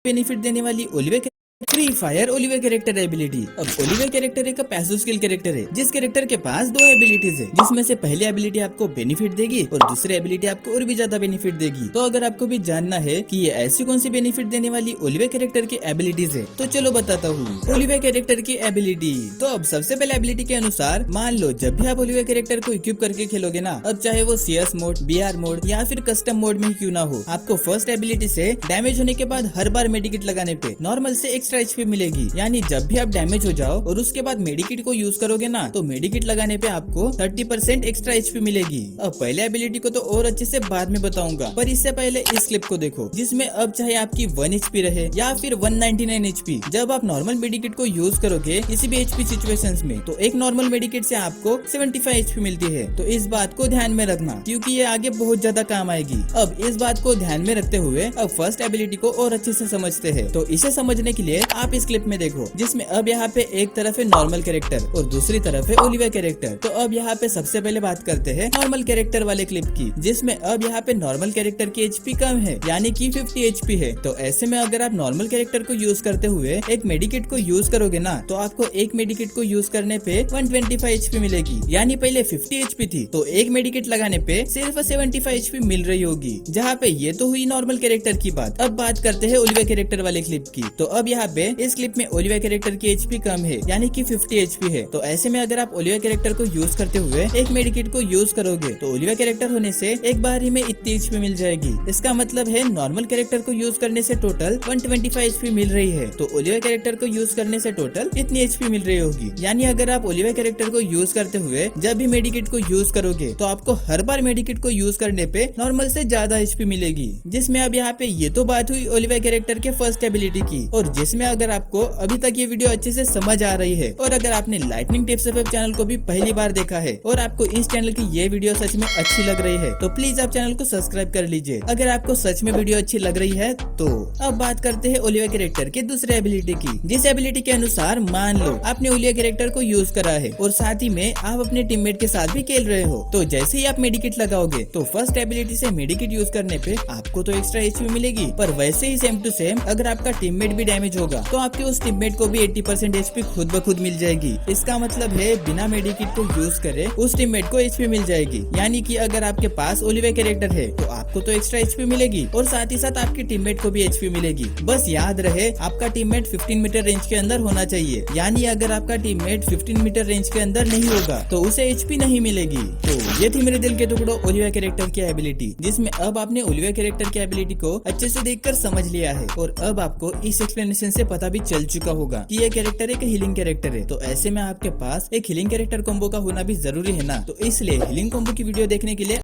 Benefit देने वाली olive free fire olive character ability. अब ओलिवे कैरेक्टर एक पैसिव स्किल कैरेक्टर है जिस कैरेक्टर के पास दो एबिलिटीज है, जिसमें से पहली एबिलिटी आपको बेनिफिट देगी और दूसरी एबिलिटी आपको और भी ज्यादा बेनिफिट देगी। तो अगर आपको भी जानना है कि ये ऐसी कौन सी बेनिफिट देने वाली ओलिवे कैरेक्टर की एबिलिटीज है, तो चलो बताता हूँ। ओलिवे कैरेक्टर की एबिलिटी। तो अब सबसे पहले एबिलिटी के अनुसार मान लो जब भी आप ओलिवे कैरेक्टर को इक्विप करके खेलोगे ना, अब चाहे वो CS मोड, BR मोड या फिर कस्टम मोड में ही क्यों ना हो, आपको फर्स्ट एबिलिटी से डैमेज होने के बाद हर बार मेडिकेट लगाने पे नॉर्मल से एक्स्ट्रा HP मिलेगी। यानी जब भी आप डैमेज हो जाओ और उसके बाद मेडिकेट को यूज करोगे ना, तो मेडिकेट लगाने पे आपको 30% एक्स्ट्रा HP मिलेगी। अब पहले एबिलिटी को तो और अच्छे से बाद में बताऊंगा, पर इससे पहले इस क्लिप को देखो जिसमें अब चाहे आपकी 1 HP रहे या फिर 199 HP, जब आप नॉर्मल मेडिकेट को यूज करोगे किसी भी HP सिचुएशंस में, तो एक नॉर्मल मेडिकेट से आपको 75 HP मिलती है। तो इस बात को ध्यान में रखना क्योंकि ये आगे बहुत ज्यादा काम आएगी। अब इस बात को ध्यान में रखते हुए अब फर्स्ट एबिलिटी को और अच्छे से समझते हैं। तो इसे समझने के लिए आप इस क्लिप में देखो जिसमें अब यहाँ पे एक तरफ है नॉर्मल कैरेक्टर और दूसरी तरफ है ओलिवे कैरेक्टर। तो अब यहाँ पे सबसे पहले बात करते हैं नॉर्मल कैरेक्टर वाले क्लिप की, जिसमें अब यहाँ पे नॉर्मल कैरेक्टर की HP कम है, यानी कि 50 HP है। तो ऐसे में अगर आप नॉर्मल कैरेक्टर को यूज करते हुए एक मेडिकेट को यूज करोगे ना, तो आपको एक मेडिकेट को यूज करने पे 125 HP मिलेगी। यानी पहले 50 HP थी, तो एक मेडिकेट लगाने पे सिर्फ 75 HP मिल रही होगी। जहाँ पे ये तो हुई नॉर्मल कैरेक्टर की बात। अब बात करते हैं ओलिवे कैरेक्टर वाले क्लिप की। तो अब यहाँ पे इस क्लिप में ओलिवे कैरेक्टर की HP कम है, यानी कि 50 HP है। तो ऐसे में अगर आप ओलिवे कैरेक्टर को यूज करते हुए एक मेडिकेट को यूज करोगे, तो ओलिवे कैरेक्टर होने से एक बार ही में इतनी HP मिल जाएगी। इसका मतलब है नॉर्मल कैरेक्टर को यूज करने से टोटल 125 HP मिल रही है, तो ओलिवे कैरेक्टर को यूज करने से टोटल इतनी HP मिल रही होगी। यानी अगर आप ओलिवे कैरेक्टर को यूज करते हुए जब भी मेडिकेट को यूज करोगे, तो आपको हर बार मेडिकेट को यूज करने पे नॉर्मल से ज्यादा HP मिलेगी। जिसमें अब यहाँ पे ये तो बात हुई ओलिवे कैरेक्टर के फर्स्ट एबिलिटी की, और जिसमें अगर आपको अभी तक ये वीडियो अच्छे से समझ आ रही है और अगर आपने लाइटनिंग टिप्स FF चैनल को भी पहली बार देखा है और आपको इस चैनल की ये वीडियो सच में अच्छी लग रही है, तो प्लीज आप चैनल को सब्सक्राइब कर लीजिए अगर आपको सच में वीडियो अच्छी लग रही है तो। अब बात करते हैं ओलिवे कैरेक्टर के दूसरे एबिलिटी की, जिस एबिलिटी के अनुसार मान लो आपने ओलिवे कैरेक्टर को यूज करा है और साथ ही में आप अपने टीममेट के साथ भी खेल रहे हो, तो जैसे ही आप मेडिकेट लगाओगे, तो फर्स्ट एबिलिटी से मेडिकेट यूज करने पे आपको तो एक्स्ट्रा HP मिलेगी, पर वैसे ही सेम टू सेम अगर आपका टीममेट भी डैमेज होगा, तो आपके उस टीममेट को भी 80% HP खुद ब खुद मिल जाएगी। इसका मतलब है बिना मेडिकेट को यूज करे उस टीममेट को HP मिल जाएगी। यानी कि अगर आपके पास ओलिवे कैरेक्टर है, तो आपको तो एक्स्ट्रा HP मिलेगी और साथ ही साथ आपके टीममेट को भी HP मिलेगी। बस याद रहे आपका टीममेट 15 मीटर रेंज के अंदर होना चाहिए। यानी अगर आपका टीममेट 15 मीटर रेंज के अंदर नहीं होगा, तो उसे HP नहीं मिलेगी। तो ये थी मेरे दिल के टुकड़ों ओलिवे कैरेक्टर की एबिलिटी, जिसमें अब आपने ओलिवे कैरेक्टर की एबिलिटी को अच्छे से देखकर समझ लिया है और अब आपको इस एक्सप्लेनेशन से पता भी चल चुका होगा कि ये कैरेक्टर एक हीलिंग कैरेक्टर है। तो ऐसे में आपके पास एक हीलिंग कैरेक्टर कॉम्बो का होना भी जरूरी है ना, तो इसलिए हीलिंग कॉम्बो की वीडियो देखने के लिए